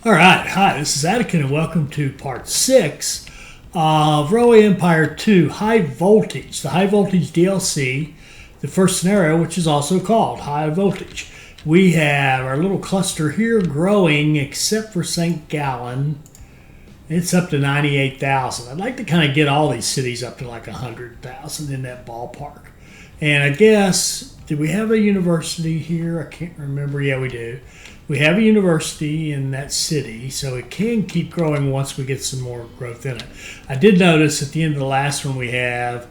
All right, hi, this is Attican, and welcome to part 6 of Railway Empire 2 High Voltage, the High Voltage DLC, the first scenario, which is also called High Voltage. We have our little cluster here growing, except for St. Gallen. It's up to 98,000. I'd like to kind of get all these cities up to like 100,000 in that ballpark. And I guess, did we have a university here? I can't remember. Yeah, we do. We have a university in that city, so it can keep growing once we get some more growth in it. I did notice at the end of the last one we have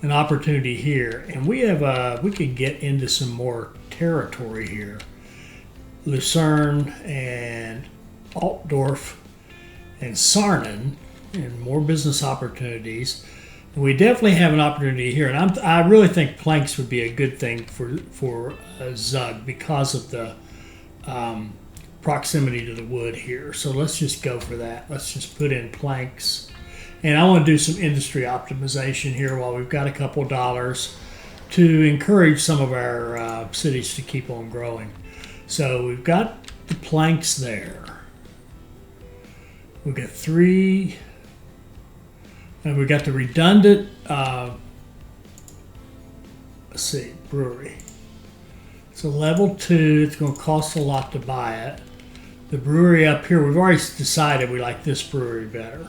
an opportunity here, and we could get into some more territory here. Lucerne and Altdorf and Sarnen, and more business opportunities. And we definitely have an opportunity here, and I really think planks would be a good thing for Zug because of the proximity to the wood here. So let's just go for that. Let's just put in planks. And I want to do some industry optimization here while we've got a couple dollars to encourage some of our cities to keep on growing. So we've got the planks there. We've got 3, and we've got the redundant, brewery. So level 2, it's going to cost a lot to buy it. The brewery up here, we've already decided we like this brewery better.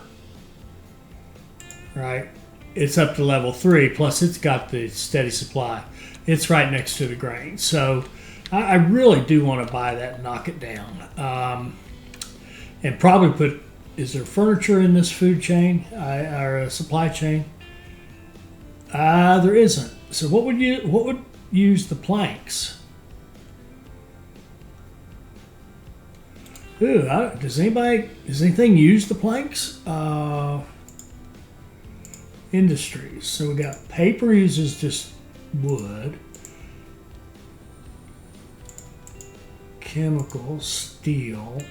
Right? It's up to level 3, plus it's got the steady supply. It's right next to the grain. So I really do want to buy that and knock it down. And probably put, is there furniture in this food chain, or supply chain? There isn't. So what would use the planks? Ooh, does anything use the planks? Industries. So we got paper uses just wood. Chemicals, steel.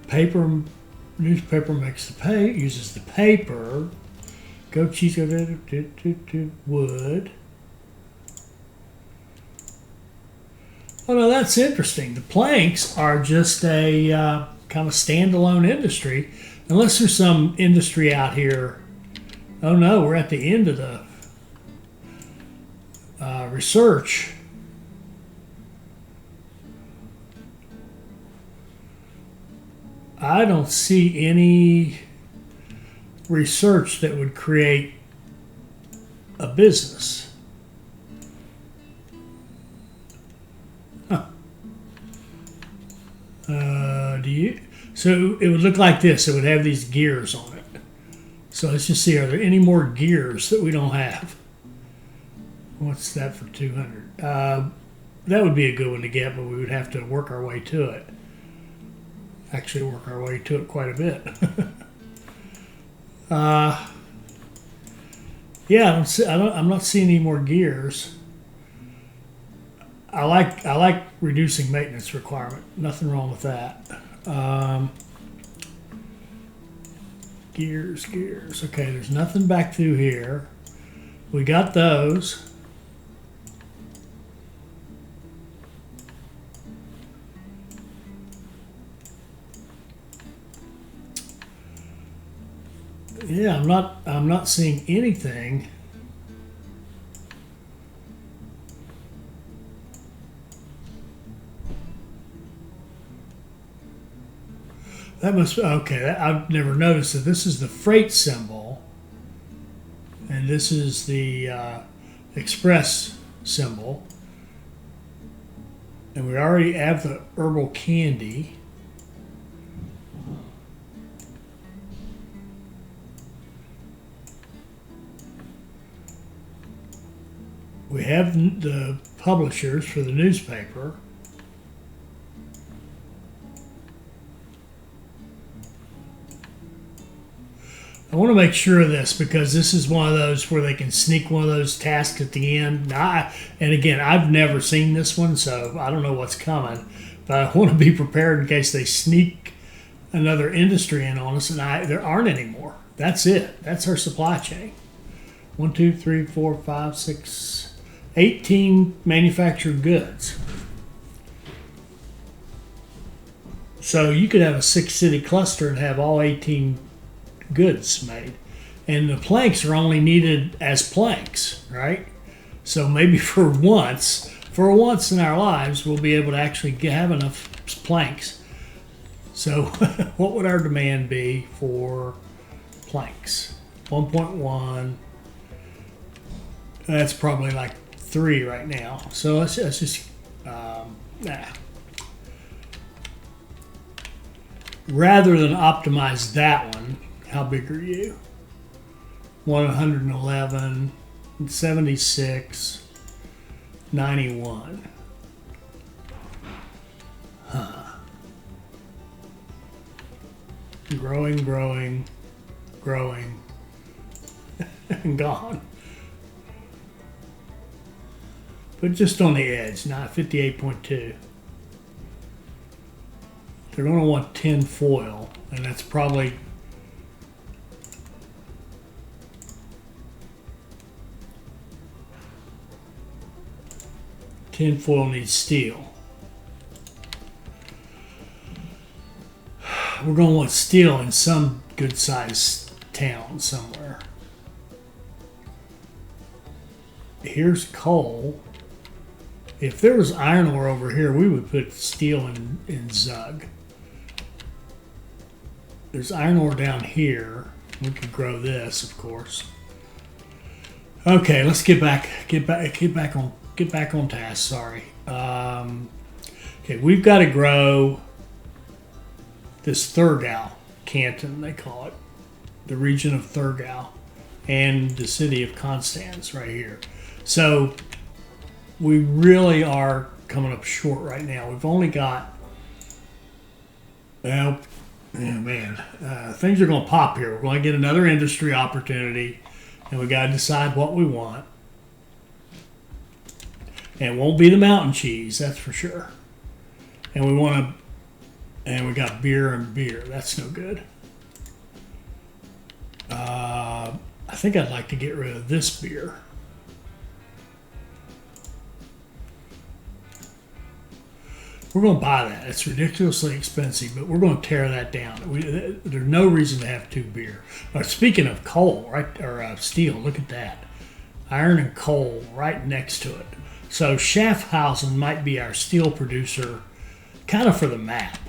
Paper, newspaper makes the uses the paper. Goat cheese, wood. Oh, no, that's interesting. The planks are just a kind of standalone industry, unless there's some industry out here. Oh, no, we're at the end of the research. I don't see any research that would create a business. So it would look like this. It would have these gears on it. So let's just see, are there any more gears that we don't have? What's that for 200? That would be a good one to get, but we would have to work our way to it. Actually work our way to it quite a bit. Yeah, I'm not seeing any more gears. I like reducing maintenance requirement. Nothing wrong with that. Gears. Okay, there's nothing back through here. We got those. Yeah, I'm not seeing anything. That must be, okay, I've never noticed that this is the freight symbol, and this is the express symbol. And we already have the herbal candy. We have the publishers for the newspaper. I want to make sure of this because this is one of those where they can sneak one of those tasks at the end. And again, I've never seen this one, so I don't know what's coming. But I want to be prepared in case they sneak another industry in on us, and there aren't any more. That's it. That's our supply chain. 1, 2, 3, 4, 5, 6, 18 manufactured goods. So you could have a 6-city cluster and have all 18 goods made. And the planks are only needed as planks, right? So maybe for once in our lives, we'll be able to actually have enough planks. So what would our demand be for planks? 1.1. That's probably like 3 right now. So let's just, rather than optimize that one, how big are you? 111, 76, 91. Growing, and gone. But just on the edge, not 58.2. They're going to want 10 foil, and that's probably tin foil needs steel. We're going to want steel in some good-sized town somewhere. Here's coal. If there was iron ore over here, we would put steel in Zug. There's iron ore down here. We could grow this, of course. Okay, let's get back on task. Sorry. Okay, we've got to grow this Thurgau canton, they call it, the region of Thurgau, and the city of Constance right here. So we really are coming up short right now. We've only got, well, things are going to pop here. We're going to get another industry opportunity, and we got to decide what we want. And it won't be the mountain cheese, that's for sure. And we got beer and beer. That's no good. I think I'd like to get rid of this beer. We're going to buy that. It's ridiculously expensive, but we're going to tear that down. There's no reason to have 2 beer. Speaking of coal, right, or steel, look at that. Iron and coal right next to it. So Schaffhausen might be our steel producer, kind of for the map.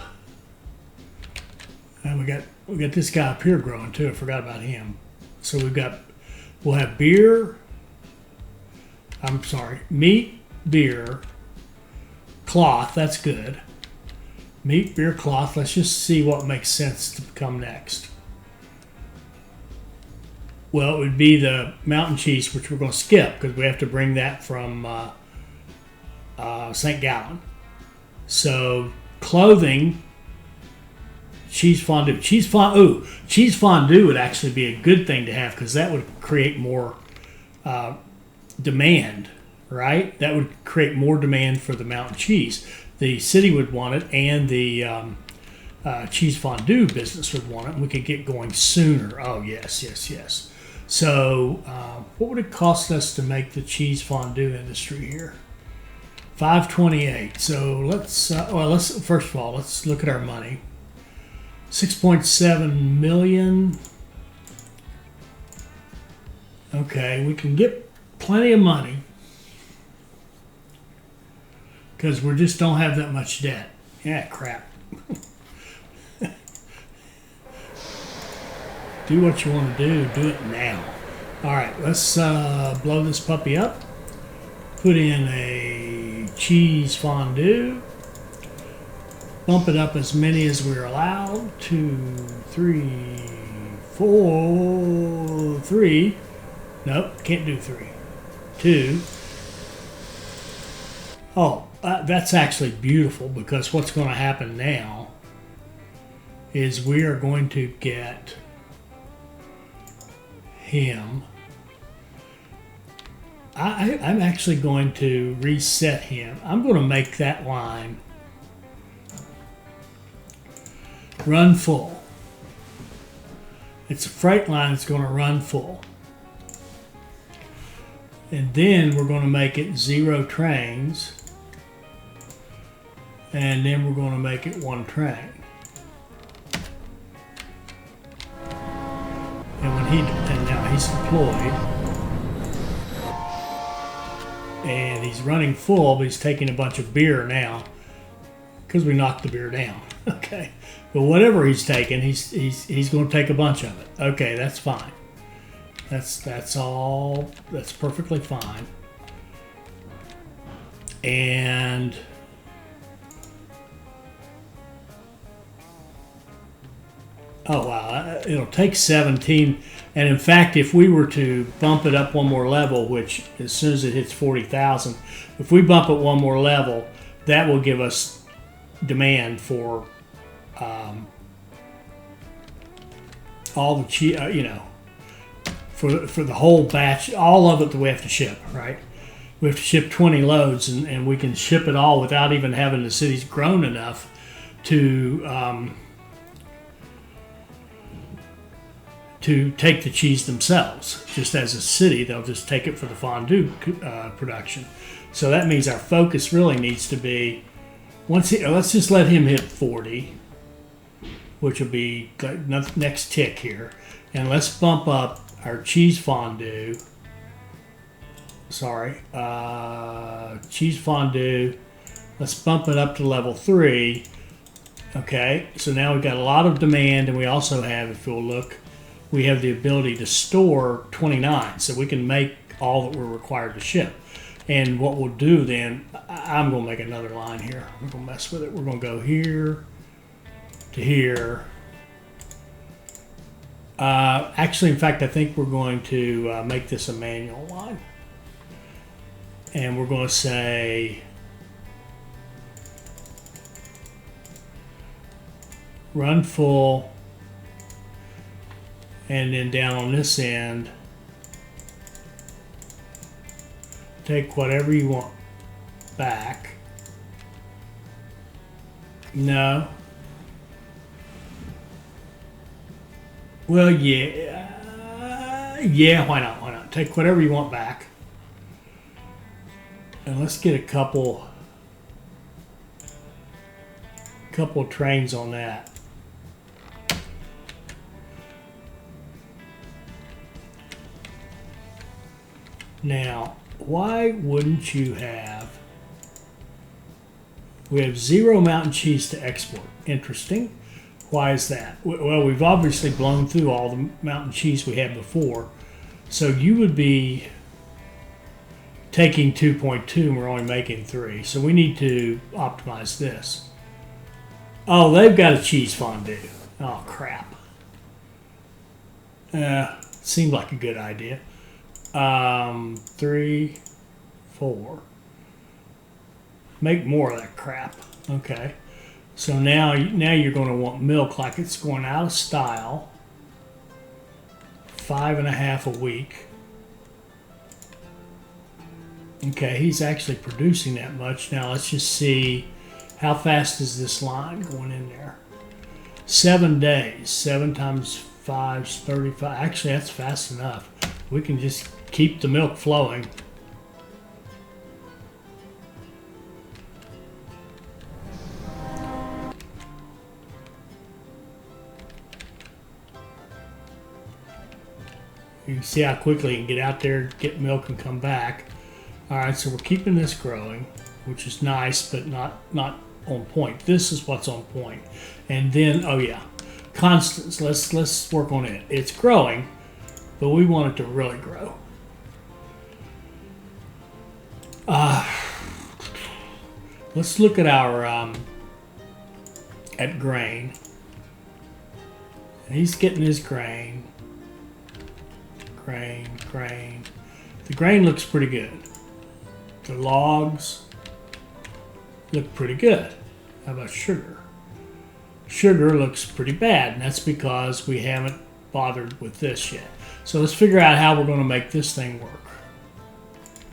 And we got this guy up here growing too. I forgot about him. So we'll have beer. I'm sorry, meat, beer, cloth. That's good. Meat, beer, cloth. Let's just see what makes sense to come next. Well, it would be the mountain cheese, which we're going to skip because we have to bring that from St. Gallen. So clothing. Cheese fondue. Cheese fondue would actually be a good thing to have because that would create more demand, right? That would create more demand for the mountain cheese. The city would want it, and the cheese fondue business would want it, and we could get going sooner. Oh, yes. So what would it cost us to make the cheese fondue industry here? $528. So let's first of all, let's look at our money. 6.7 million. Okay, we can get plenty of money because we just don't have that much debt. Yeah, crap. Do what you want to do it now. All right, let's blow this puppy up. Put in a cheese fondue. Bump it up as many as we're allowed. 2, 3, 4, 3. Nope, can't do 3. 2. Oh, that's actually beautiful because what's going to happen now is we are going to get him. I'm actually going to reset him. I'm going to make that line run full. It's a freight line that's going to run full. And then we're going to make it 0 trains. And then we're going to make it 1 train. and now he's deployed. And he's running full, but he's taking a bunch of beer now because we knocked the beer down. Okay, but whatever he's taking, he's going to take a bunch of it. Okay, that's fine. That's all. That's perfectly fine. And oh wow, it'll take 17. And in fact, if we were to bump it up one more level, which as soon as it hits 40,000, if we bump it one more level, that will give us demand for all the for the whole batch, all of it that we have to ship. Right, we have to ship 20 loads, and we can ship it all without even having the cities grown enough to take the cheese themselves. Just as a city, they'll just take it for the fondue production. So that means our focus really needs to be, let's just let him hit 40, which will be next tick here. And let's bump up our cheese fondue. Cheese fondue. Let's bump it up to level 3. Okay, so now we've got a lot of demand, and we also have, if you'll look, we have the ability to store 29, so we can make all that we're required to ship. And what we'll do then, I'm going to make another line here. We're going to mess with it. We're going to go here to here. Actually, in fact, I think we're going to make this a manual line. And we're going to say run full. And then down on this end, take whatever you want back. No. Well, yeah, why not? Why not? Take whatever you want back. And let's get a couple trains on that. Now, why wouldn't you have... We have 0 mountain cheese to export. Interesting. Why is that? Well, we've obviously blown through all the mountain cheese we had before. So you would be taking 2.2 and we're only making 3. So we need to optimize this. Oh, they've got a cheese fondue. Oh, crap. Seemed like a good idea. 3, 4. Make more of that crap. Okay. So now you're going to want milk like it's going out of style. 5.5 a week. Okay, he's actually producing that much. Now let's just see how fast is this line going in there. 7 days. 7 times 5 is 35. Actually, that's fast enough. We can just keep the milk flowing. You can see how quickly you can get out there, get milk, and come back. All right, so we're keeping this growing, which is nice, but not on point. This is what's on point. And then, oh yeah, constants. Let's work on it. It's growing, but we want it to really grow. Let's look at our at grain. He's getting his grain. Grain. The grain looks pretty good. The logs look pretty good. How about sugar? Sugar looks pretty bad, and that's because we haven't bothered with this yet. So let's figure out how we're going to make this thing work.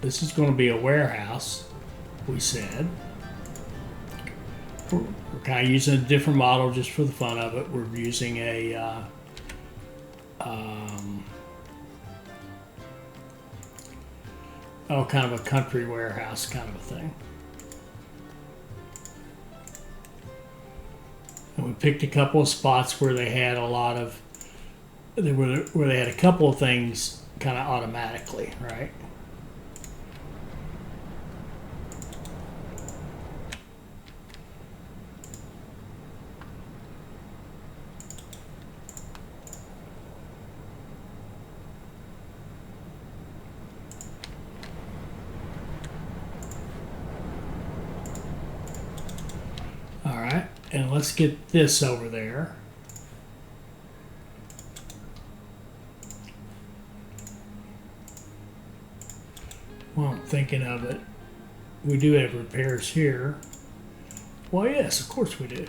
This is going to be a warehouse, we said. We're kind of using a different model just for the fun of it. We're using a kind of a country warehouse kind of a thing. And we picked a couple of spots where they had a lot of where they had a couple of things kind of automatically, right? All right, and let's get this over there. Well, I'm thinking of it. We do have repairs here. Well, yes, of course we do.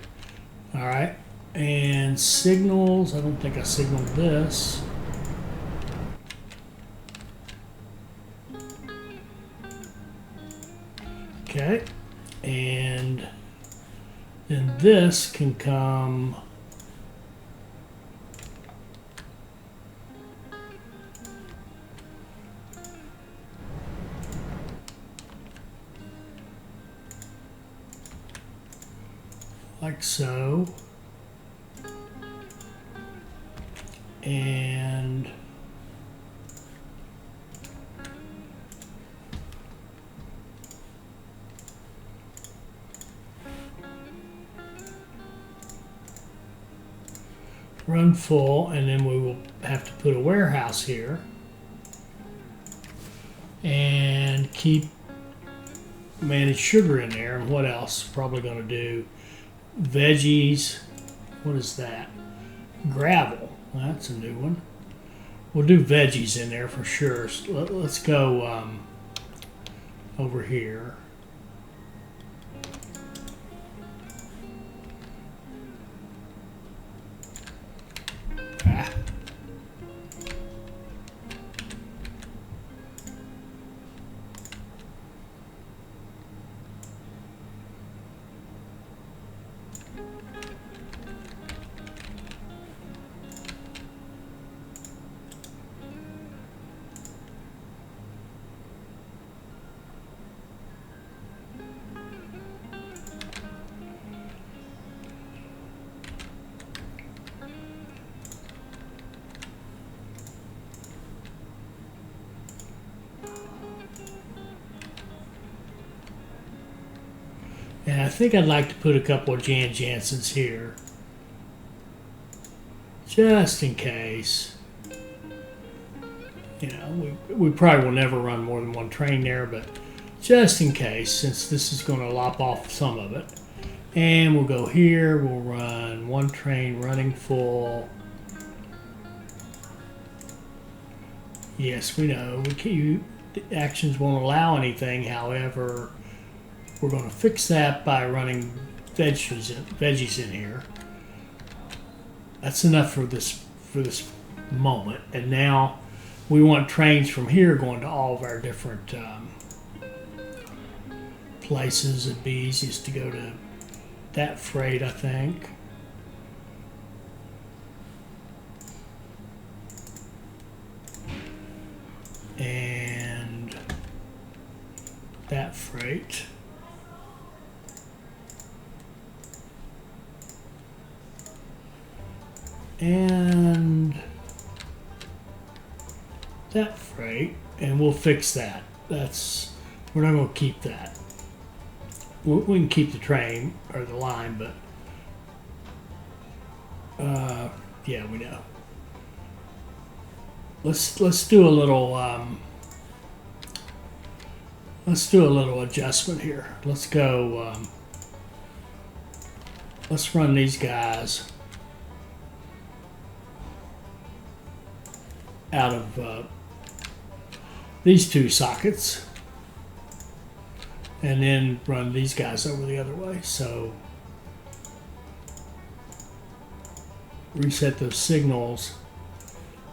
All right, and signals. I don't think I signaled this. Okay, and then this can come like so, and run full, and then we will have to put a warehouse here and keep manage sugar in there. And what else? Probably going to do veggies. What is that? Gravel. That's a new one. We'll do veggies in there for sure. So let's go over here. And I think I'd like to put a couple of Jan Jansens here, just in case. You know, we probably will never run more than one train there, but just in case, since this is going to lop off some of it. And we'll go here, we'll run one train running full. Yes, we know, the actions won't allow anything, however, we're going to fix that by running veggies in here. That's enough for this moment. And now we want trains from here going to all of our different places. It'd be easiest to go to that freight, I think. And that freight. And that freight, and we'll fix that. We're not going to keep that. We can keep the train or the line, but yeah, we know. Let's do a little adjustment here. Let's go. Let's run these guys out of these two sockets, and then run these guys over the other way. So reset those signals,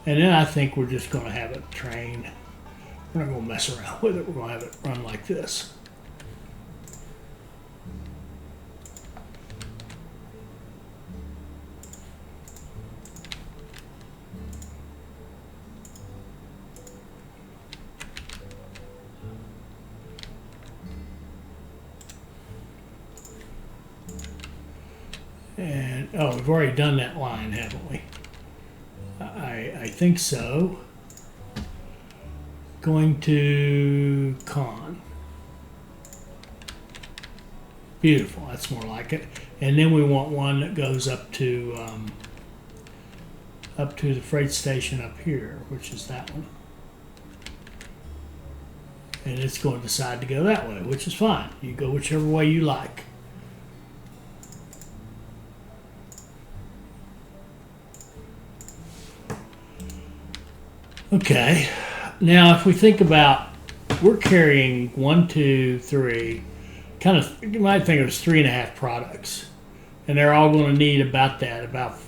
and then I think we're just going to have it train. We're not going to mess around with it. We're going to have it run like this. And, oh, we've already done that line, haven't we? I think so. Going to con. Beautiful, that's more like it. And then we want one that goes up to the freight station up here, which is that one. And it's going to decide to go that way, which is fine. You go whichever way you like. Okay, now if we think about, we're carrying 1, 2, 3, kind of, you might think it was 3.5 products. And they're all going to need about that, about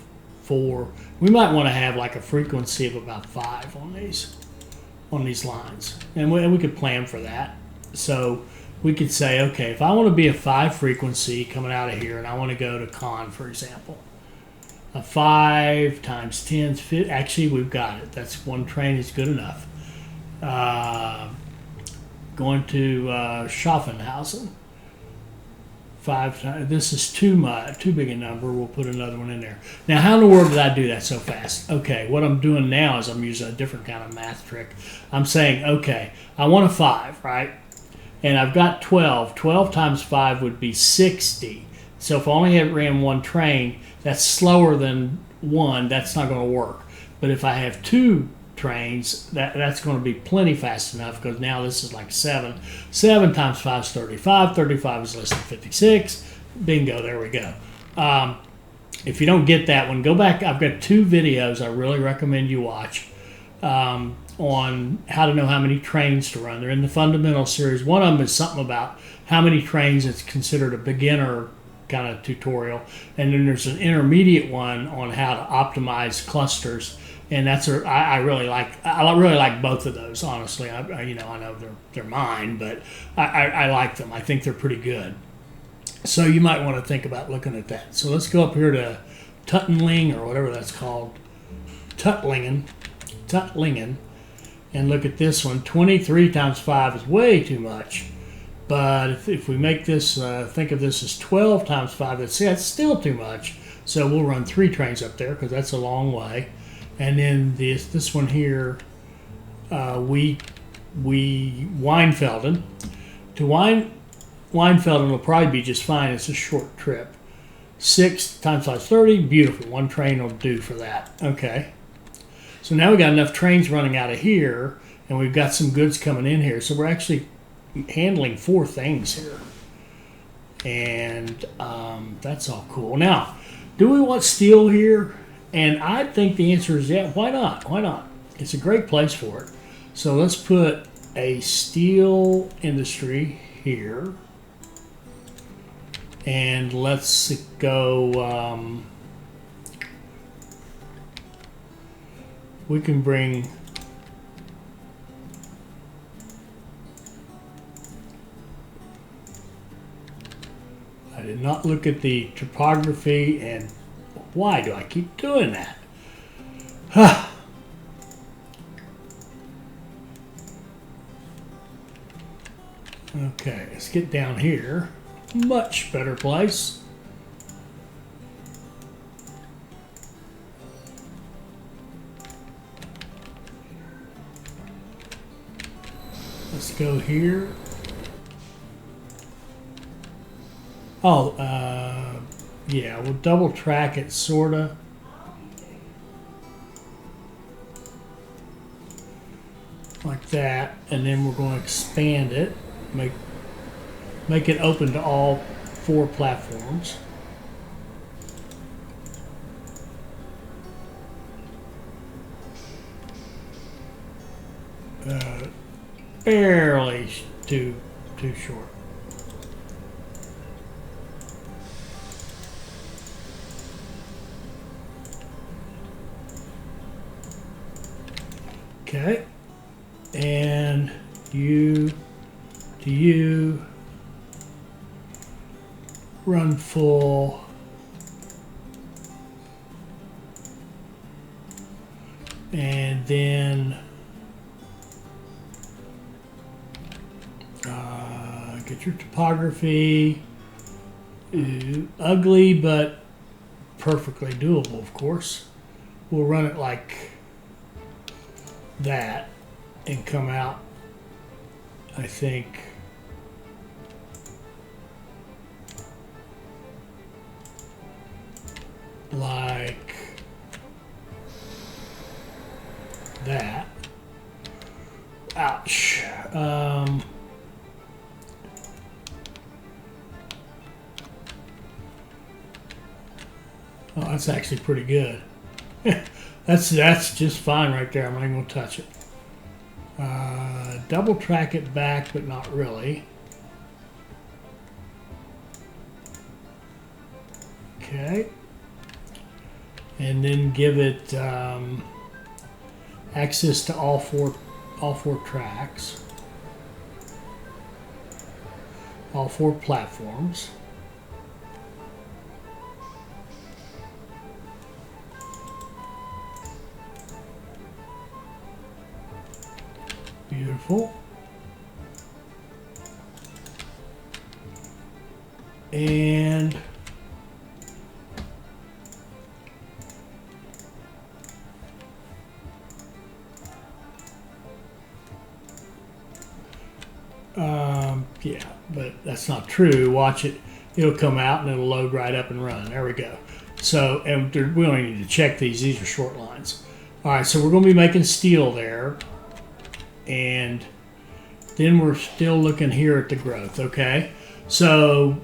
4. We might want to have like a frequency of about 5 on these lines. And we could plan for that. So we could say, okay, if I want to be a 5 frequency coming out of here and I want to go to con, for example, a 5 times 10, actually we've got it. That's one train is good enough. Going to Schaffenhausen. 5 times, this is too big a number. We'll put another one in there. Now, how in the world did I do that so fast? Okay, what I'm doing now is I'm using a different kind of math trick. I'm saying, okay, I want a 5, right? And I've got 12. 12 times 5 would be 60. So if I only ran one train, that's slower than 1. That's not going to work. But if I have 2 trains, that's going to be plenty fast enough, because now this is like 7. 7 times 5 is 35. 35 is less than 56. Bingo, there we go. If you don't get that one, go back. I've got 2 videos I really recommend you watch on how to know how many trains to run. They're in the fundamental series. One of them is something about how many trains. It's considered a beginner kind of tutorial. And then there's an intermediate one on how to optimize clusters. And that's I really like both of those, honestly. I know they're mine, but I like them. I think they're pretty good. So you might want to think about looking at that. So let's go up here to Tuttlingen, or whatever that's called, Tuttlingen, and look at this one. 23 times 5 is way too much. But if we make this, think of this as 12 times 5, that's still too much. So we'll run 3 trains up there, because that's a long way. And then this one here, we Weinfelden. To Weinfelden will probably be just fine. It's a short trip. 6 times 5 is 30. Beautiful. One train will do for that. Okay. So now we got enough trains running out of here, and we've got some goods coming in here. So we're actually handling 4 things here. And that's all cool. Now, do we want steel here? And I think the answer is yeah. Why not? Why not? It's a great place for it. So let's put a steel industry here. And let's go, we can bring, I did not look at the topography, and why do I keep doing that? Okay, let's get down here. Much better place. Let's go here. Oh, yeah, we'll double track it, sorta. Like that, and then we're going to expand it, make it open to all 4 platforms. Barely too short. Okay, and you to you, run full, and then get your topography. Ugly, but perfectly doable, of course. we'll run it like that and come out, I think, like that. Ouch. Oh, that's actually pretty good. that's just fine right there. I'm not even going to touch it. Double track it back, but not really. Okay. And then give it access to all four tracks, all four platforms. Beautiful. And yeah, but that's not true. Watch it. It'll come out and it'll load right up and run. There we go. So, and we don't need to check these. These are short lines. All right, so we're going to be making steel there. And then we're still looking here at the growth, okay? So,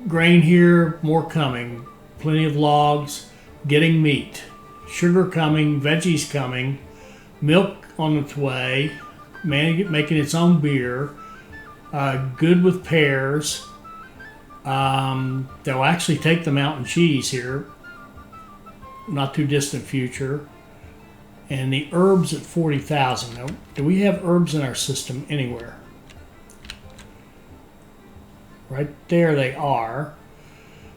grain here, more coming. Plenty of logs, getting meat. Sugar coming, veggies coming. Milk on its way. Making its own beer. Good with pears. They'll actually take the mountain cheese here. Not too distant future. And the herbs at 40,000. Now, do we have herbs in our system anywhere? Right there they are.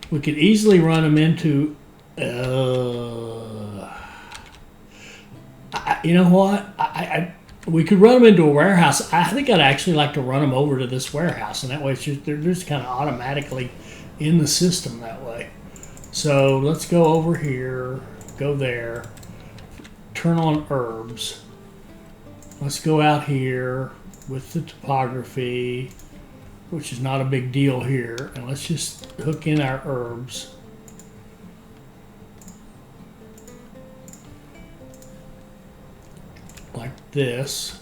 We could easily run them into... you know what? We could run them into a warehouse. I think I'd actually like to run them over to this warehouse, and that way it's just, they're just kind of automatically in the system that way. So let's go over here, go there, turn on herbs. Let's go out here with the topography, which is not a big deal here, and let's just hook in our herbs. Like this.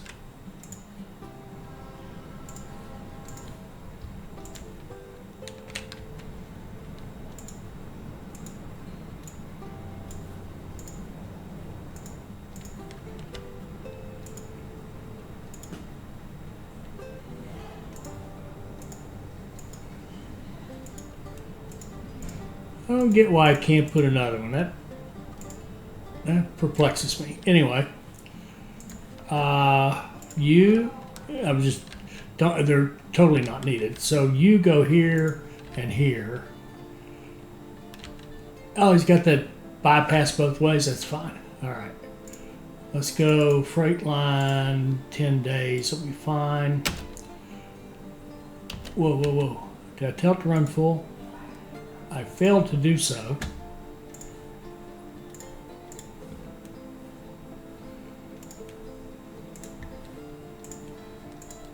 I don't get why I can't put another one. That perplexes me. Anyway. I'm just don't. They're totally not needed. So you go here and here. Oh, he's got that bypass both ways. That's fine. All right. Let's go freight line. 10 days will be fine. Whoa, whoa, whoa! Did I tell it to run full? I failed to do so.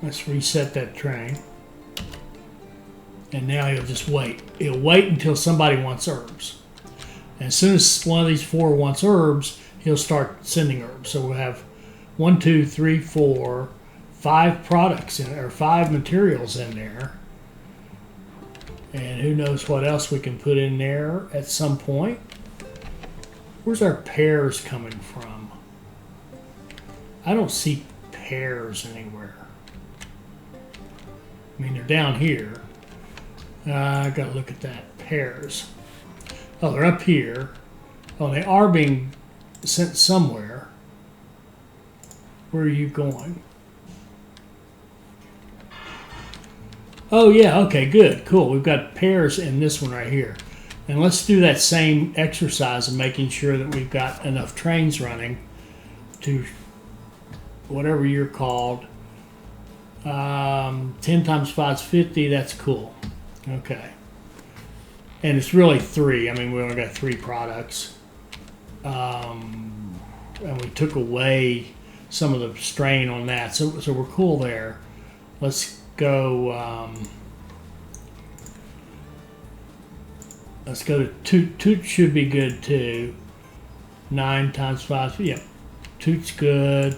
Let's reset that train. And now he'll just wait. He'll wait until somebody wants herbs. And as soon as one of these four wants herbs, he'll start sending herbs. So we'll have 1, 2, 3, 4, 5 products in, or 5 materials in there. And who knows what else we can put in there at some point. Where's our pears coming from? I don't see pears anywhere. I mean, they're down here. I gotta look at that. Pears. Oh, they're up here. Oh, they are being sent somewhere. Where are you going? Oh, yeah, okay, good, cool. We've got pears in this one right here. And let's do that same exercise of making sure that we've got enough trains running to whatever you're called. 10 times 5 is 50. That's cool. Okay. And it's really 3. I mean, we only got 3 products. and we took away some of the strain on that. So we're cool there. Let's go. Let's go to Toot. Toot should be good too. 9 times 5. Yeah, Toot's good.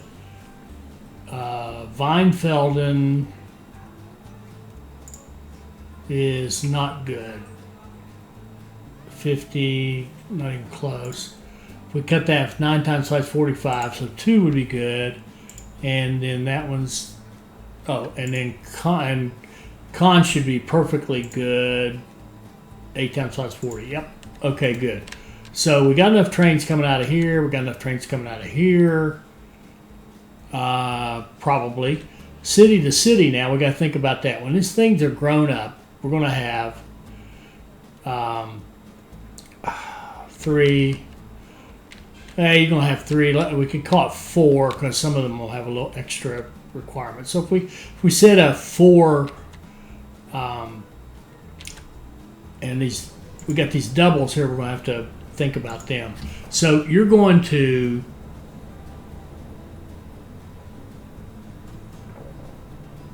Weinfelden is not good. 50, not even close. If we cut that, 9 times 5 is 45, so 2 would be good. And then that one's, oh, and then con should be perfectly good. 8 times 5 is 40, yep. Okay, good. So we got enough trains coming out of here. We got enough trains coming out of here. Probably. City to city now, we got to think about that. When these things are grown up, we're going to have 3. You're going to have 3. We could call it 4 because some of them will have a little extra requirement. So if we set a 4, and we got these doubles here, we're going to have to think about them. So you're going to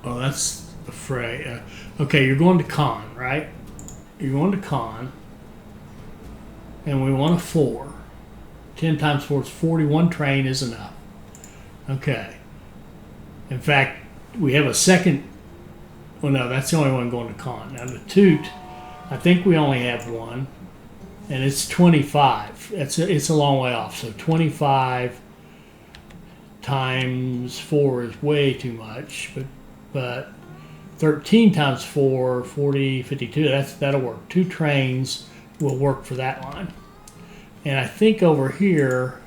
that's the fray. Okay, you're going to con, right? You're going to con, and we want a 4. 10 times 4 is 41. Train is enough. Okay. In fact, we have a second. Well, no, that's the only one going to con. Now the Toot, I think we only have one, and it's 25. It's a long way off. So 25 times 4 is way too much, but 13 times 4, 40, 52. That'll work. 2 trains will work for that line. And I think over here,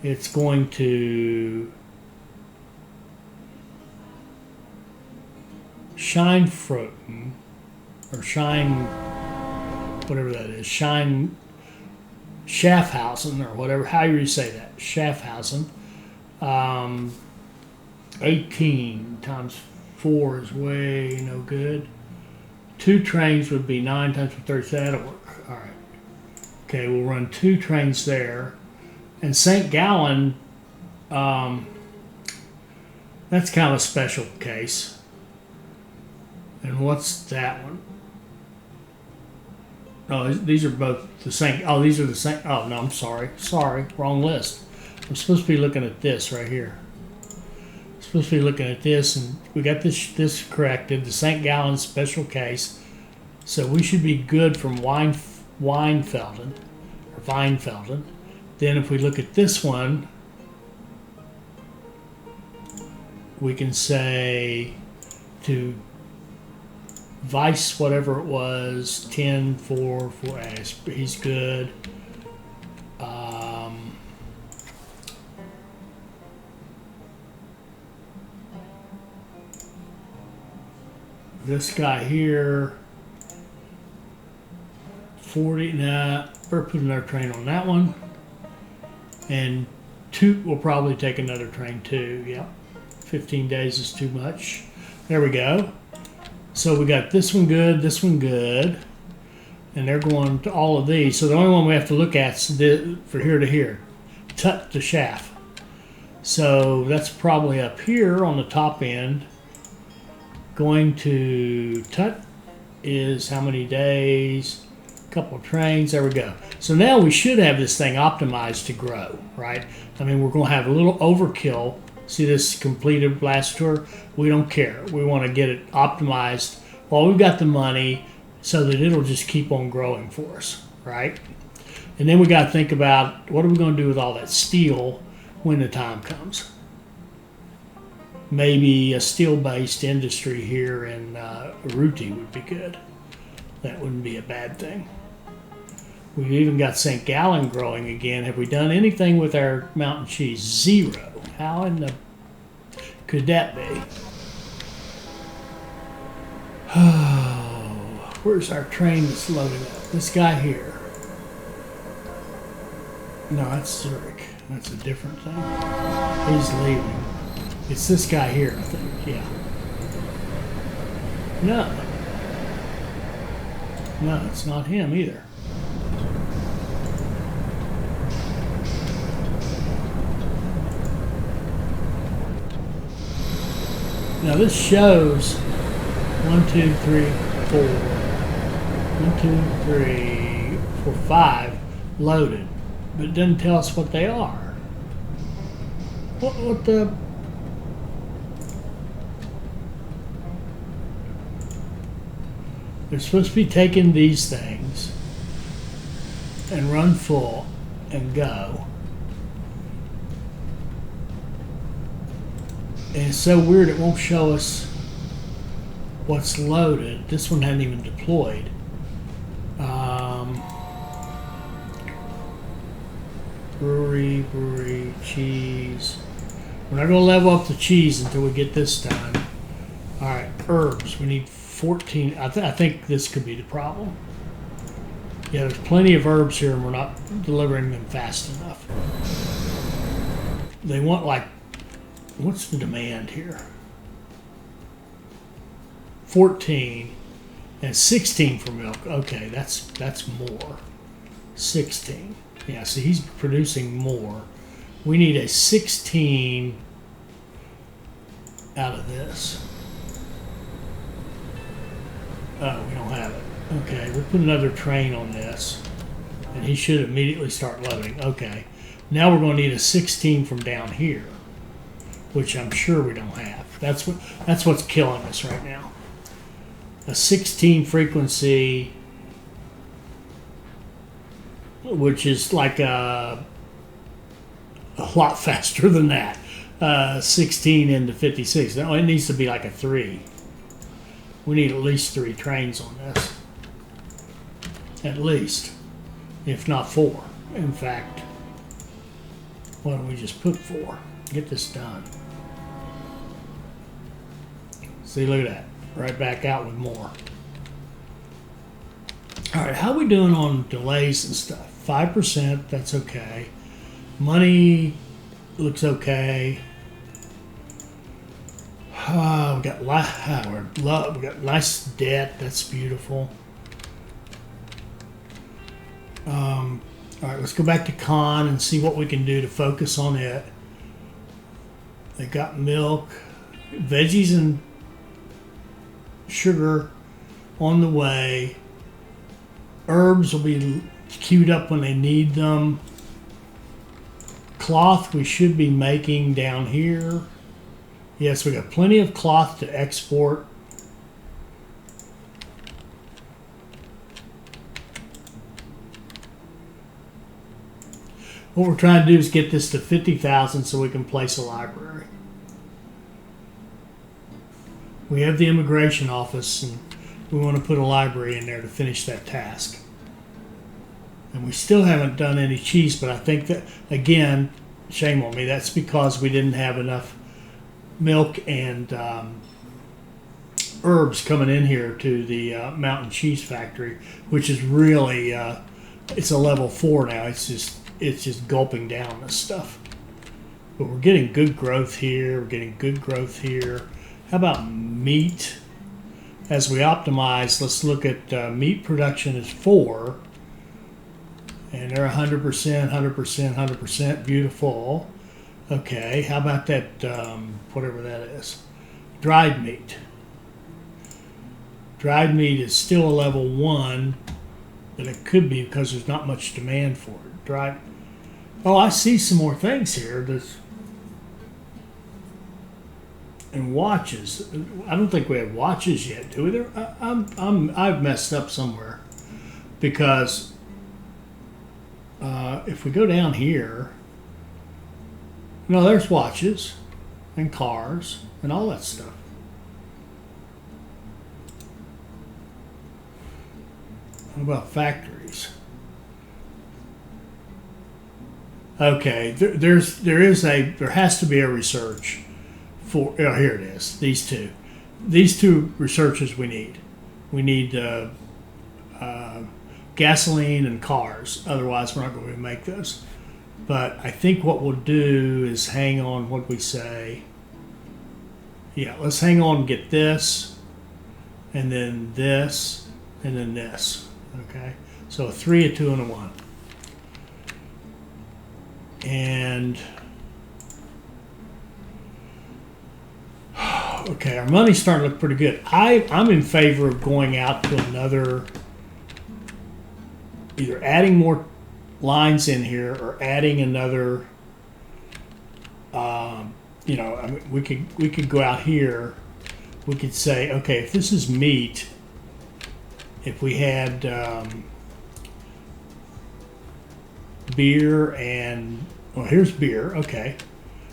it's going to Shine Froten, or Shine, whatever that is, Shine Schaffhausen, or whatever, how you say that, Schaffhausen. 18 times 4 is way no good. 2 trains would be 9 times 30, so that'll work. All right. Okay, we'll run 2 trains there. And St. Gallen, that's kind of a special case. And what's that one? Oh, these are both the same. Oh, these are the same. Oh, no, I'm sorry. Sorry, wrong list. I'm supposed to be looking at this right here. I'm supposed to be looking at this, and we got this corrected. The St. Gallen special case. So we should be good from Weinfelden. Then if we look at this one, we can say to Vice, whatever it was, 10, 4, 4, he's good. This guy here, 40, nah, we're putting another train on that one. And Toot will probably take another train too, yep. 15 days is too much. There we go. So we got this one good, and they're going to all of these. So the only one we have to look at is for here to here, Tut to Shaft. So that's probably up here on the top end. Going to Tut is how many days? A couple of trains. There we go. So now we should have this thing optimized to grow, right? I mean, we're going to have a little overkill. See this completed blast tour? We don't care. We want to get it optimized while we've got the money so that it'll just keep on growing for us, right? And then we got to think about what are we going to do with all that steel when the time comes. Maybe a steel-based industry here in Ruti would be good. That wouldn't be a bad thing. We've even got St. Gallen growing again. Have we done anything with our mountain cheese? 0. How in the could that be? Oh, where's our train that's loading up? This guy here. No, that's Zurich. That's a different thing. He's leaving. It's this guy here, I think. Yeah. No, it's not him either. Now this shows 1, 2, 3, 4. 1, 2, 3, 4, 5 loaded, but it doesn't tell us what they are. What the? They're supposed to be taking these things and run full and go. And it's so weird it won't show us what's loaded. This one hadn't even deployed. Brewery, cheese. We're not going to level up the cheese until we get this done. All right, herbs. We need 14. I think this could be the problem. Yeah, there's plenty of herbs here, and we're not delivering them fast enough. They want, like, what's the demand here? 14 and 16 for milk. Okay, that's more. 16. Yeah, so he's producing more. We need a 16 out of this. Oh, we don't have it. Okay, we'll put another train on this, and he should immediately start loading. Okay, now we're going to need a 16 from down here, which I'm sure we don't have. That's what's killing us right now. A 16 frequency, which is like a lot faster than that. 16 into 56. No, it needs to be like a 3. We need at least 3 trains on this. At least, if not 4. In fact, why don't we just put 4? Get this done. See, look at that. Right back out with more. All right, how are we doing on delays and stuff? 5%, that's okay. Money looks okay. We got nice debt. That's beautiful. All right, let's go back to con and see what we can do to focus on it. They got milk, veggies, and sugar on the way. Herbs will be queued up when they need them. Cloth we should be making down here. Yes, we got plenty of cloth to export. What we're trying to do is get this to 50,000 so we can place a library. We have the immigration office, and we want to put a library in there to finish that task. And we still haven't done any cheese, but I think that, again, shame on me, that's because we didn't have enough milk and herbs coming in here to the Mountain Cheese Factory, which is really, it's a level 4 now. It's just gulping down this stuff. But we're getting good growth here. We're getting good growth here. How about meat? As we optimize, let's look at meat production is 4. And they're 100%, 100%, 100%. Beautiful. Okay, how about that, whatever that is? Dried meat. Dried meat is still a level 1, but it could be because there's not much demand for it. Dried. Oh, I see some more things here. And watches. I don't think we have watches yet, do we? I've messed up somewhere, because if we go down here, no, there's watches and cars and all that stuff. What about factories? Okay, there has to be a research for. Oh, here it is. These two researches we need. We need gasoline and cars. Otherwise, we're not going to make those. But I think what we'll do is hang on. What we say? Yeah, let's hang on and get this, and then this, and then this. Okay, so a 3, a 2, and a 1. And Okay, our money's starting to look pretty good. I'm in favor of going out to another, either adding more lines in here or adding another. You know, I mean, we could go out here. We could say, okay, if this is meat, if we had beer and, well, here's beer. Okay,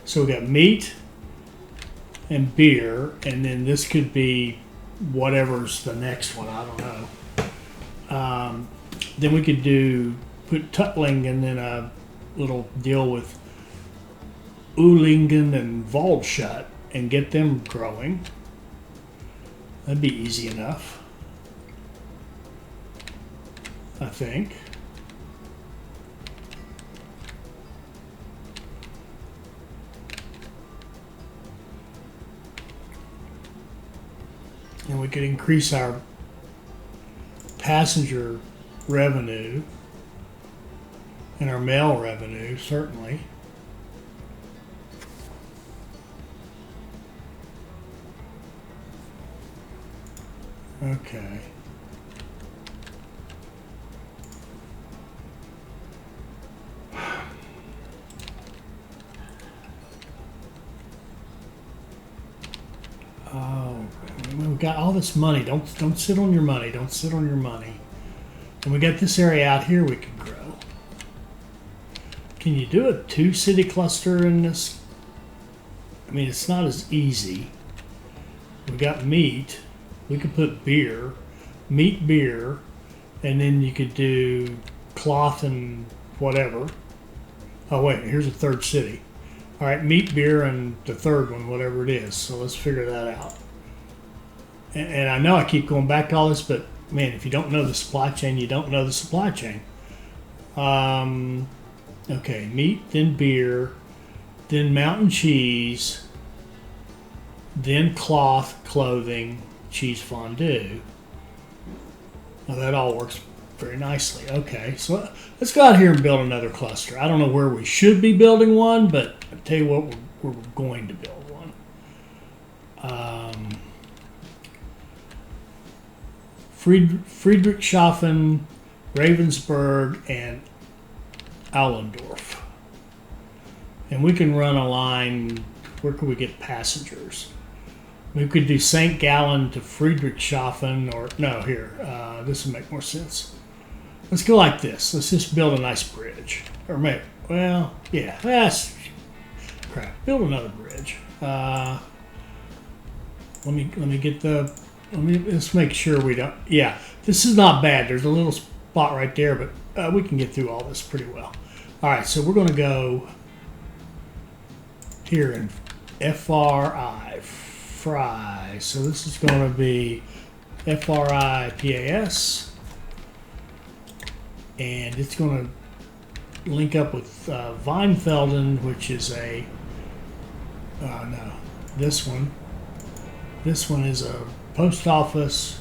so we got meat and beer, and then this could be whatever's the next one. I don't know. Then we could put Tutling and then a little deal with Ulingen and Waldshut and get them growing. That'd be easy enough, I think. And we could increase our passenger revenue and our mail revenue, certainly. Okay. Oh, we've got all this money. Don't sit on your money. Don't sit on your money. And we got this area out here we could grow. Can you do a 2-city cluster in this? I mean, it's not as easy. We got meat. We could put beer, meat, beer, and then you could do cloth and whatever. Oh wait, here's a third city. All right, meat, beer, and the third one, whatever it is. So let's figure that out. And I know I keep going back to all this, but man, if you don't know the supply chain, you don't know the supply chain. Okay, meat, then beer, then mountain cheese, then cloth, clothing, cheese fondue. Now that all works very nicely. Okay, so let's go out here and build another cluster. I don't know where we should be building one, but I'll tell you what, we're going to build one. Friedrichshafen, Ravensburg, and Allendorf. And we can run a line. Where can we get passengers? We could do St. Gallen to Friedrichshafen, or no, here. This would make more sense. Let's go like this. Let's just build a nice bridge. Or maybe, well, yeah, that's crap. Build another bridge. Let's make sure we don't. Yeah, this is not bad. There's a little spot right there, but we can get through all this pretty well. All right, so we're going to go here in FRI, Fry. So this is going to be FRI PAS, and it's going to link up with Weinfelden, which is a no, this one. This one is a post office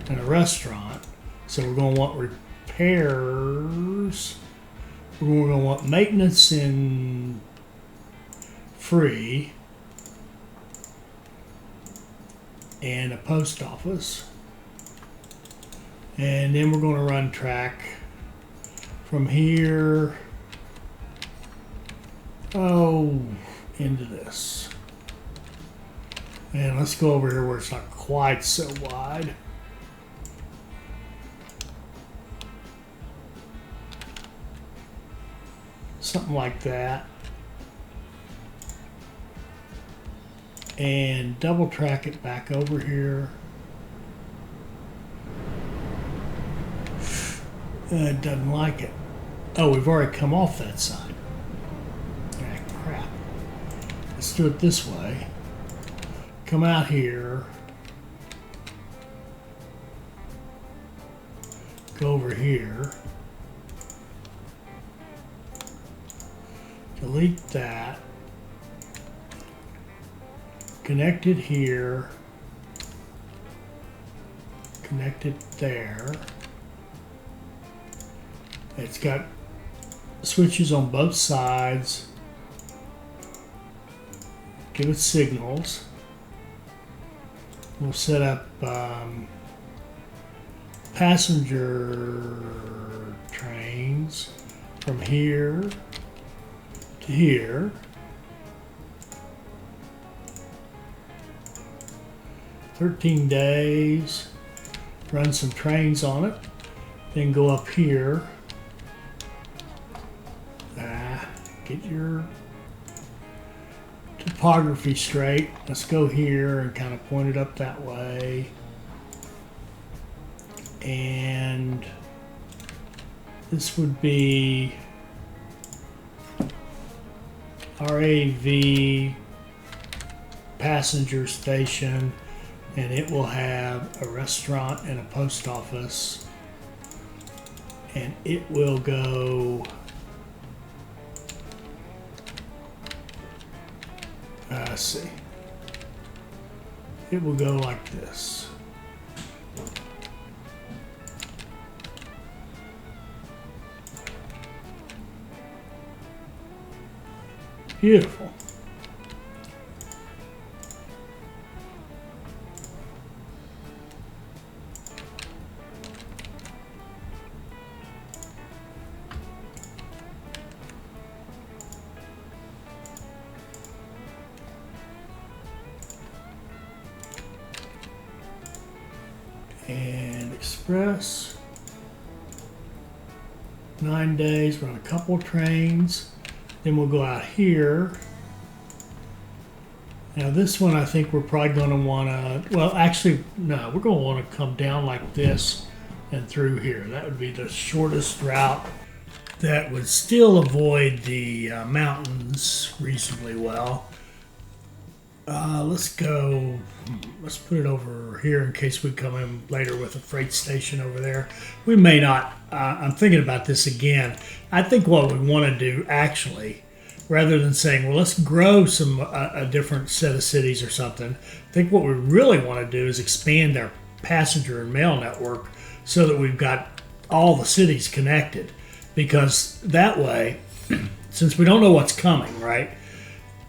and a restaurant. So we're going to want repairs. We're going to want maintenance in free and a post office. And then we're going to run track from here into this. And let's go over here where it's not quite so wide. Something like that. And double track it back over here. It doesn't like it. Oh, we've already come off that side. Ah, crap. Let's do it this way. Come out here. Go over here. Delete that. Connect it here. Connect it there. It's got switches on both sides. Give it signals. We'll set up passenger trains from here to here. 13 days. Run some trains on it. Then go up here. Get your topography straight. Let's go here and kind of point it up that way. And this would be RAV passenger station, and it will have a restaurant and a post office, and it will go let's see, it will go like this. Beautiful. And express, 9 days, run a couple trains, then we'll go out here. Now this one I think we're probably going to want to, well actually no, we're going to want to come down like this and through here. That would be the shortest route that would still avoid the mountains reasonably well. Let's put it over here in case we come in later with a freight station over there. We may not, I'm thinking about this again. I think what we want to do actually, rather than saying, well, let's grow a different set of cities or something, I think what we really want to do is expand our passenger and mail network so that we've got all the cities connected. Because that way, since we don't know what's coming, right?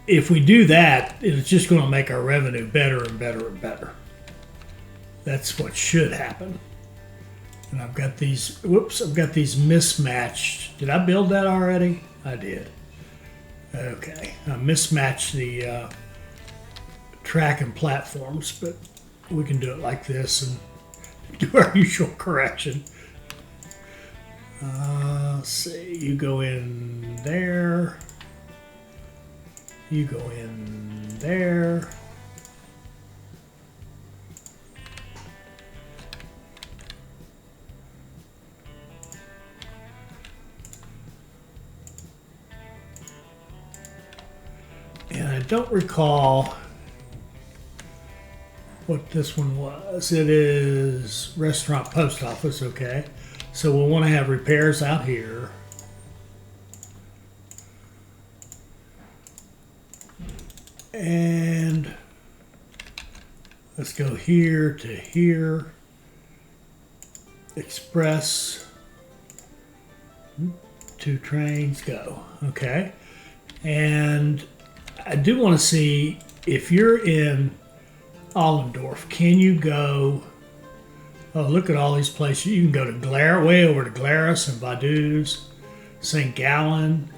If we do that, it's just going to make our revenue better and better and better. That's what should happen. And I've got these, I've got these mismatched. Did I build that already? I did. Okay, I mismatched the track and platforms, but we can do it like this and do our usual correction. Let's see, you go in there. You go in there. And I don't recall what this one was. It is restaurant post office, okay. So we'll want to have repairs out here. And let's go here to here. Express. 2 trains, go. Okay. And I do want to see if you're in Allendorf, can you go? Oh, look at all these places. You can go to way over to Glarus and Vaduz, St. Gallen.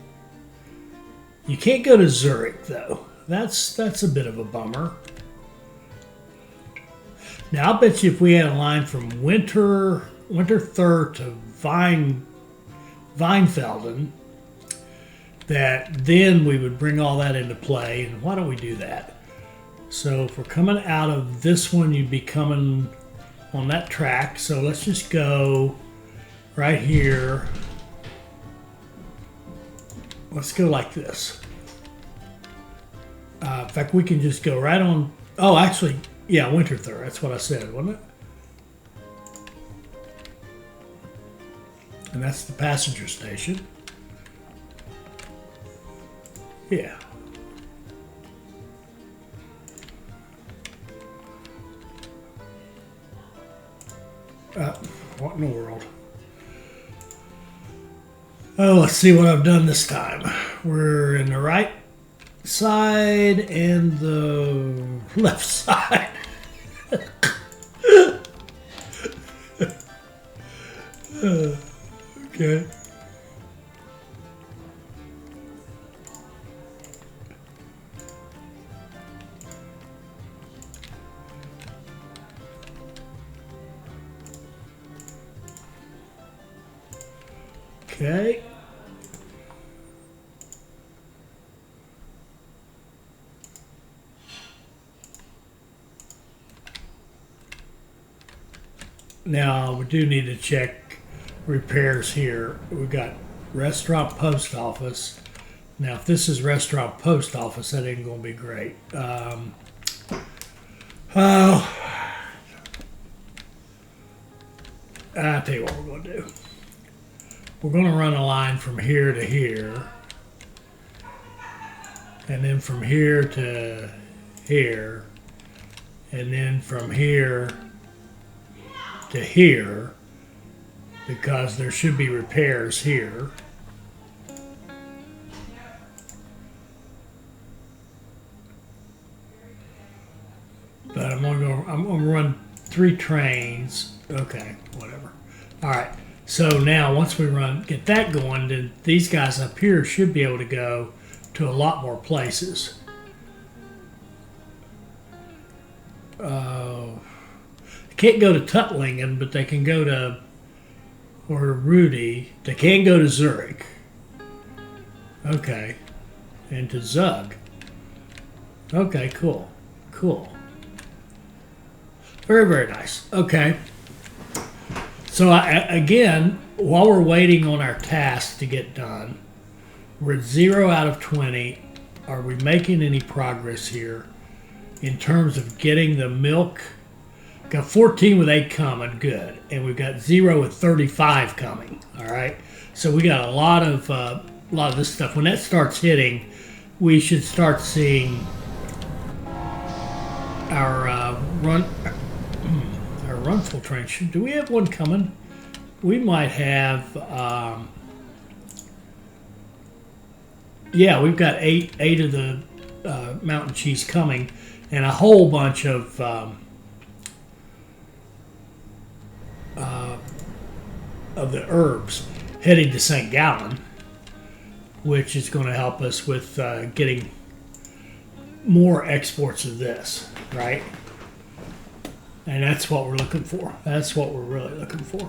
You can't go to Zurich though. That's a bit of a bummer. Now I'll bet you if we had a line from Winterthur to Weinfelden, that then we would bring all that into play. And why don't we do that? So if we're coming out of this one, you'd be coming on that track. So let's just go right here. Let's go like this. In fact, we can just go right on. Oh, actually, yeah, Winterthur. That's what I said, wasn't it? And that's the passenger station. Yeah. What in the world? Oh, let's see what I've done this time. We're in the right side and the left side. Okay. Okay. Now we do need to check repairs here. We've got restaurant post office. Now if this is restaurant post office, that ain't gonna be great. Oh, I'll tell you what we're gonna do. We're gonna run a line from here to here, and then from here to here, and then from here to here, because there should be repairs here. But I'm gonna run 3 trains. Okay, whatever. All right. So now once we get that going, then these guys up here should be able to go to a lot more places. Can't go to Tuttlingen, but they can go to, or Rudy. They can go to Zurich. Okay. And to Zug. Okay, cool. Cool. Very, very nice. Okay. So again, while we're waiting on our task to get done, we're at 0 out of 20. Are we making any progress here in terms of getting the milk? Got 14 with 8 coming, good. And we've got 0 with 35 coming, all right? So we got a lot of this stuff. When that starts hitting, we should start seeing our run filtration. Do we have one coming? We might have, yeah, we've got eight of the mountain cheese coming, and a whole bunch of the herbs heading to St. Gallen, which is going to help us with getting more exports of this, right? And that's what we're looking for. That's what we're really looking for.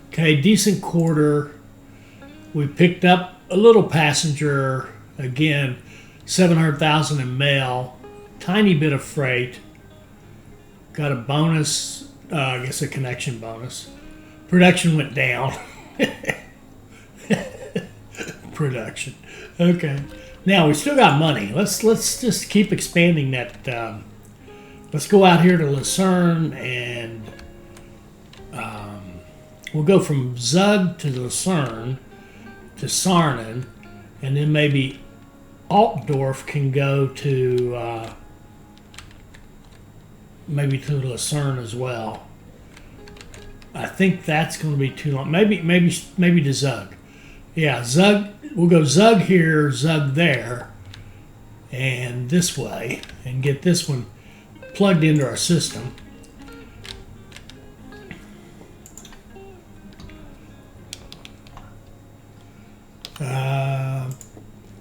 Okay, decent quarter. We picked up a little passenger. Again, 700,000 in mail. Tiny bit of freight. Got a bonus, I guess a connection bonus. Production went down. Production. Okay. Now, we still got money. Let's just keep expanding that. Let's go out here to Lucerne, and we'll go from Zug to Lucerne to Sarnen, and then maybe Altdorf can go to maybe to Lucerne as well. I think that's going to be too long. Maybe to Zug. Yeah, Zug. We'll go Zug here, Zug there, and this way, and get this one plugged into our system.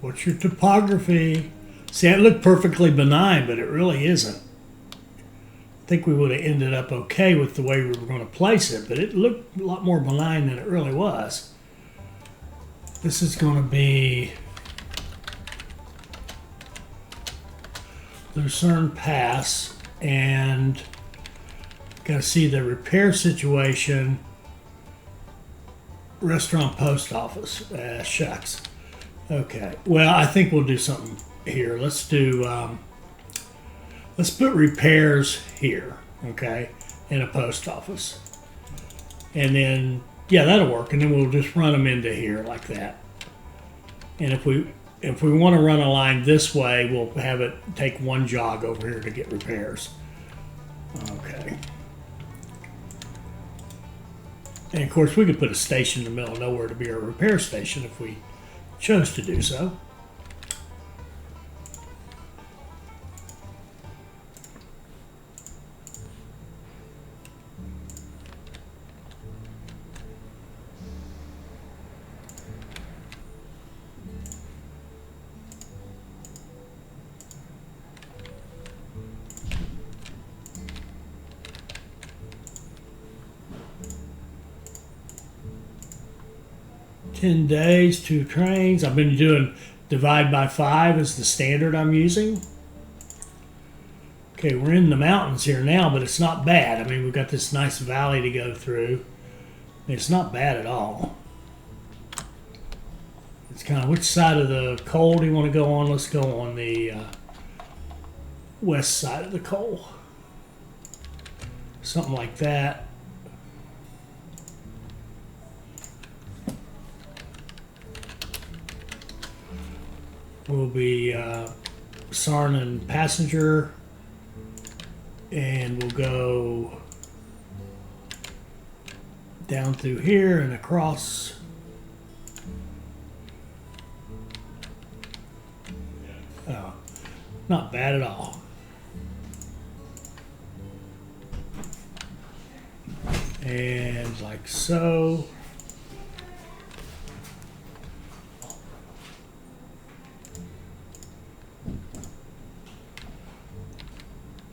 What's your topography? See, it looked perfectly benign, but it really isn't. I think we would have ended up okay with the way we were going to place it, but it looked a lot more benign than it really was. This is going to be Lucerne Pass, and got to see the repair situation. Restaurant post office. Shucks. Okay. Well, I think we'll do something here. Let's do. Let's put repairs here. Okay, in a post office, and then yeah, that'll work. And then we'll just run them into here like that. And if we want to run a line this way, we'll have it take one jog over here to get repairs. Okay. And of course, we could put a station in the middle of nowhere to be our repair station if we chose to do so. 10 days, 2 trains. I've been doing divide by 5 is the standard I'm using. Okay, we're in the mountains here now, but it's not bad. I mean, we've got this nice valley to go through. It's not bad at all. It's kind of which side of the coal do you want to go on? Let's go on the west side of the coal. Something like that. We'll be Sarnin passenger, and we'll go down through here and across. Oh, not bad at all. And like so.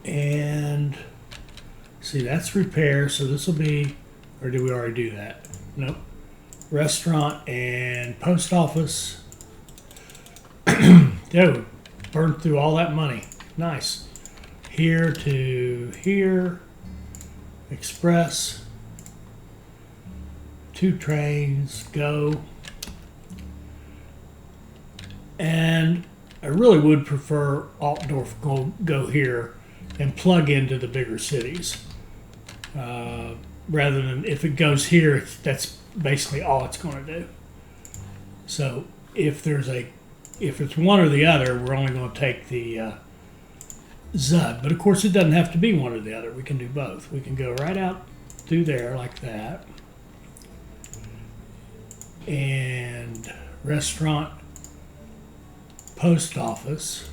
And see, that's repair, so this will be, or did we already do that? Nope. Restaurant and post office. Dude, burned through all that money. Nice. Here to here. Express. 2 trains, go. And I really would prefer Altdorf go here and plug into the bigger cities. Rather than if it goes here, that's basically all it's going to do. So if it's one or the other, we're only going to take the ZUD. But of course, it doesn't have to be one or the other. We can do both. We can go right out through there like that. And restaurant, post office.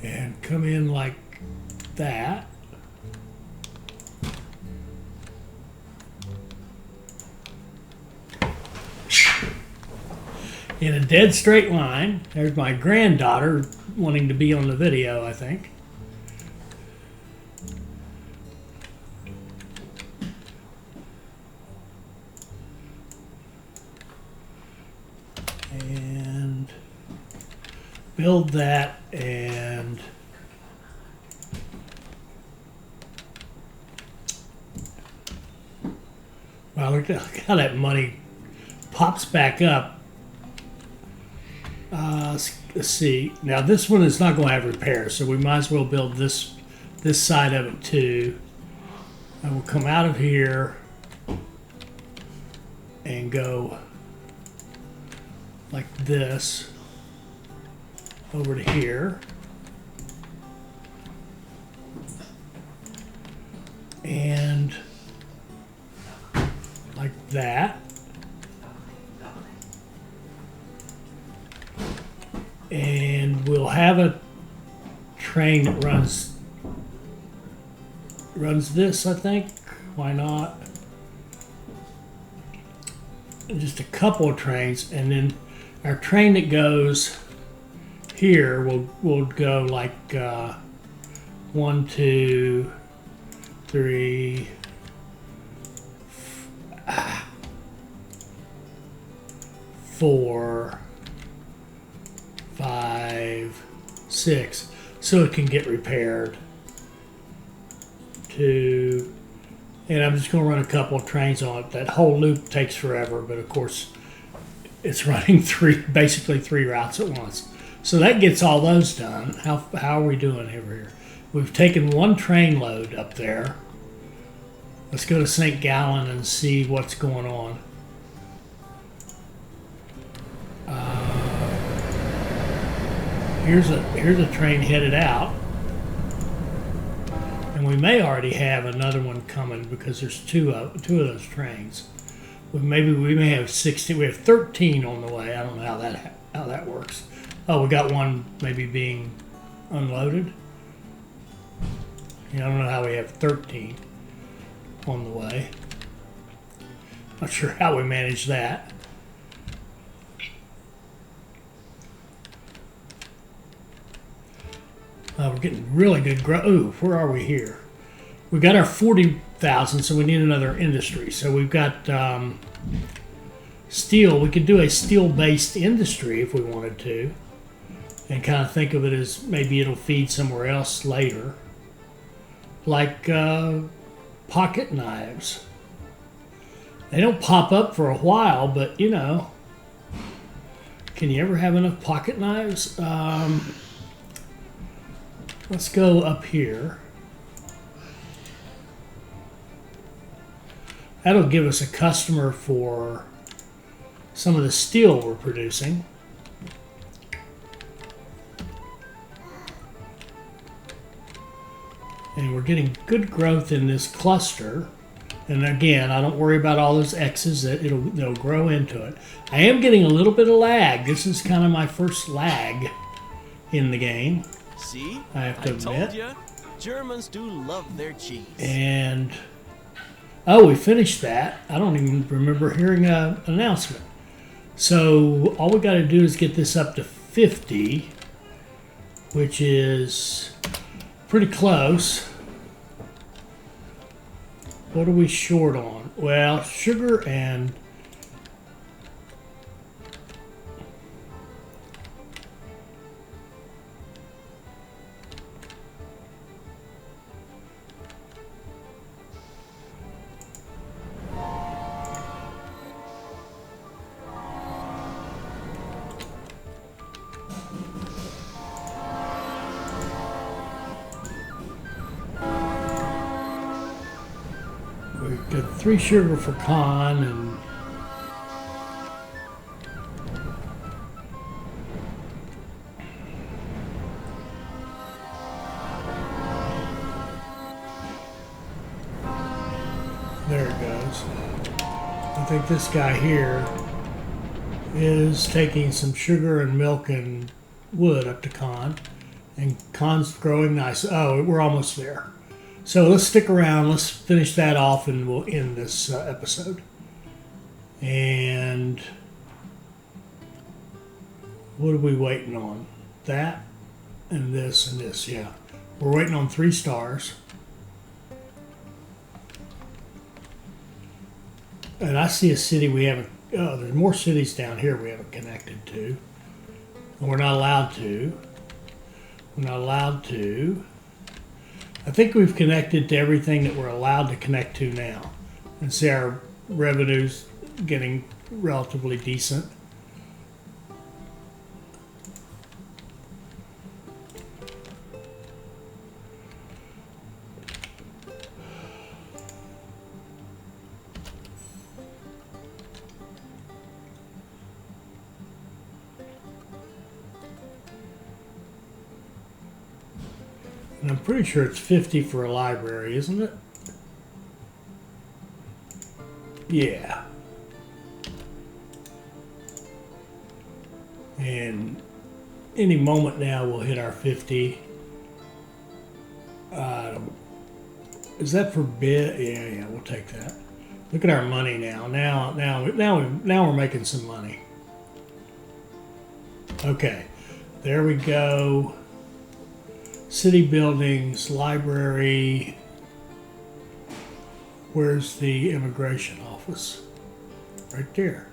And come in like that. In a dead straight line. There's my granddaughter wanting to be on the video, I think. And build that, and wow, look how that money pops back up. Let's see. Now this one is not going to have repairs, so we might as well build this side of it too. And we'll come out of here and go like this over to here. And like that. And we'll have a train that runs this, I think. Why not? And just a couple of trains, and then our train that goes here will go like 1, 2, 3, 4, 5, 6, so it can get repaired. 2, and I'm just going to run a couple of trains on it. That whole loop takes forever, but of course it's running basically three routes at once. So that gets all those done. How are we doing over here? We've taken 1 train load up there. Let's go to St. Gallen and see what's going on. Here's a train headed out, and we may already have another one coming because there's two of those trains. Maybe we may have 16. We have 13 on the way. I don't know how that works. Oh, we got one maybe being unloaded. Yeah, I don't know how we have 13 on the way. Not sure how we manage that. We're getting really good growth. Ooh, where are we here? We got our 40,000, so we need another industry. So we've got steel. We could do a steel-based industry if we wanted to, and kind of think of it as maybe it'll feed somewhere else later, like pocket knives. They don't pop up for a while, but you know, can you ever have enough pocket knives? Let's go up here. That'll give us a customer for some of the steel we're producing. And we're getting good growth in this cluster. And again, I don't worry about all those X's, that they'll grow into it. I am getting a little bit of lag. This is kind of my first lag in the game. See? I have to admit. Told you, Germans do love their cheese. And oh, we finished that. I don't even remember hearing an announcement. So all we got to do is get this up to 50, which is pretty close. What are we short on? Well, sugar and we've got 3 sugar for con, and there it goes. I think this guy here is taking some sugar and milk and wood up to con, and con's growing nice. Oh, we're almost there. So let's stick around. Let's finish that off, and we'll end this episode. And what are we waiting on? That and this and this. Yeah, we're waiting on 3 stars. And I see a city we haven't. Oh, there's more cities down here we haven't connected to, and we're not allowed to. We're not allowed to. I think we've connected to everything that we're allowed to connect to now, and see our revenue's getting relatively decent. And I'm pretty sure it's 50 for a library, isn't it? Yeah. And any moment now we'll hit our 50. Is that for bid? Yeah, we'll take that. Look at our money now. Now we're making some money. Okay, there we go. City buildings, library. Where's the immigration office? Right there.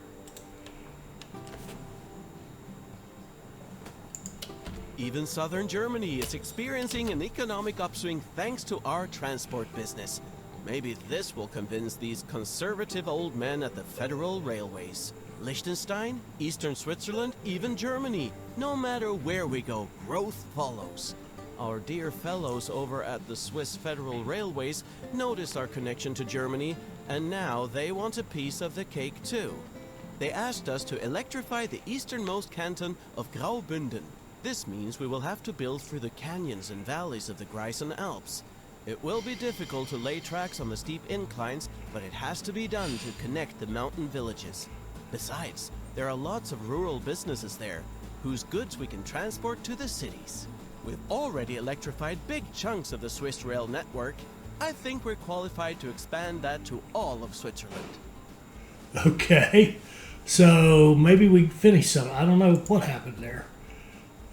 Even southern Germany is experiencing an economic upswing thanks to our transport business. Maybe this will convince these conservative old men at the Federal Railways. Liechtenstein, Eastern Switzerland, even Germany. No matter where we go, growth follows. Our dear fellows over at the Swiss Federal Railways noticed our connection to Germany, and now they want a piece of the cake too. They asked us to electrify the easternmost canton of Graubünden. This means we will have to build through the canyons and valleys of the Greißen Alps. It will be difficult to lay tracks on the steep inclines, but it has to be done to connect the mountain villages. Besides, there are lots of rural businesses there, whose goods we can transport to the cities. We've already electrified big chunks of the Swiss rail network. I think we're qualified to expand that to all of Switzerland. Okay, so maybe we finish some. I don't know what happened there.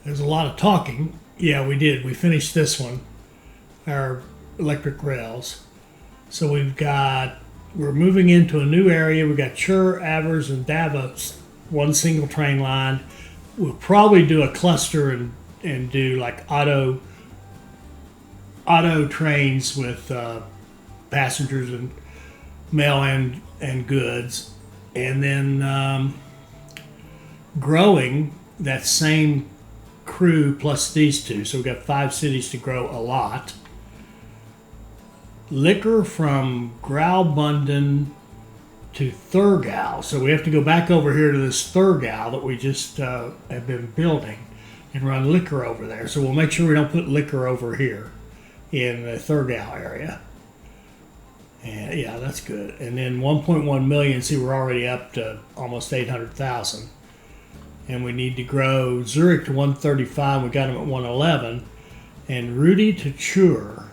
There's a lot of talking. Yeah, we did. We finished this one, our electric rails. So we're moving into a new area. We've got Chur, Avers, and Davos, one single train line. We'll probably do a cluster and do like auto trains with passengers and mail and goods. And then growing that same crew plus these two. So we've got 5 cities to grow a lot. Liquor from Graubünden to Thurgau. So we have to go back over here to this Thurgau that we just have been building and run liquor over there. So we'll make sure we don't put liquor over here in the Thurgau area. And yeah, that's good. And then 1.1 million, see, we're already up to almost 800,000. And we need to grow Zurich to 135. We got them at 111. And Rudy to Chur.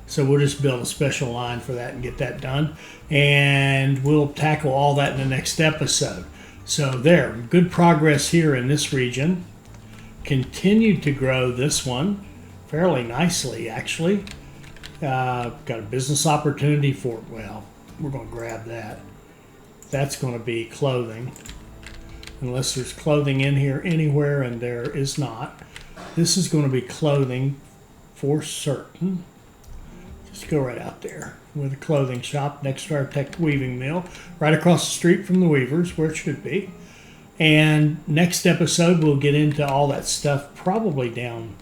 So we'll just build a special line for that and get that done. And we'll tackle all that in the next episode. So there, good progress here in this region. Continued to grow this one fairly nicely, actually. Got a business opportunity for, well, we're going to grab that. That's going to be clothing. Unless there's clothing in here anywhere, and there is not. This is going to be clothing for certain. Just go right out there with a clothing shop next to our tech weaving mill, right across the street from the weavers, where it should be. And next episode, we'll get into all that stuff, probably down,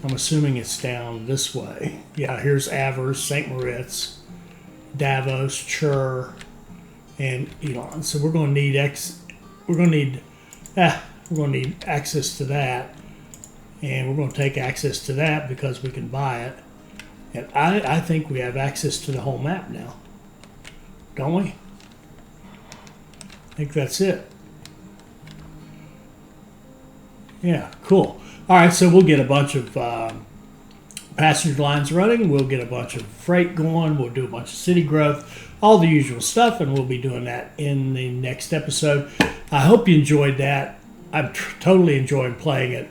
I'm assuming it's down this way. Yeah, here's Avers, St. Moritz, Davos, Chur, and Elon. So we're going to need access to that, and we're going to take access to that because we can buy it. And I think we have access to the whole map now, don't we? I think that's it. Yeah, cool. All right, so we'll get a bunch of passenger lines running. We'll get a bunch of freight going. We'll do a bunch of city growth, all the usual stuff, and we'll be doing that in the next episode. I hope you enjoyed that. I'm totally enjoying playing it.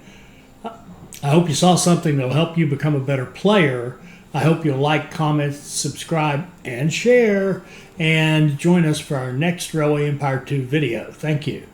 I hope you saw something that will help you become a better player. I hope you'll like, comment, subscribe, and share, and join us for our next Railway Empire 2 video. Thank you.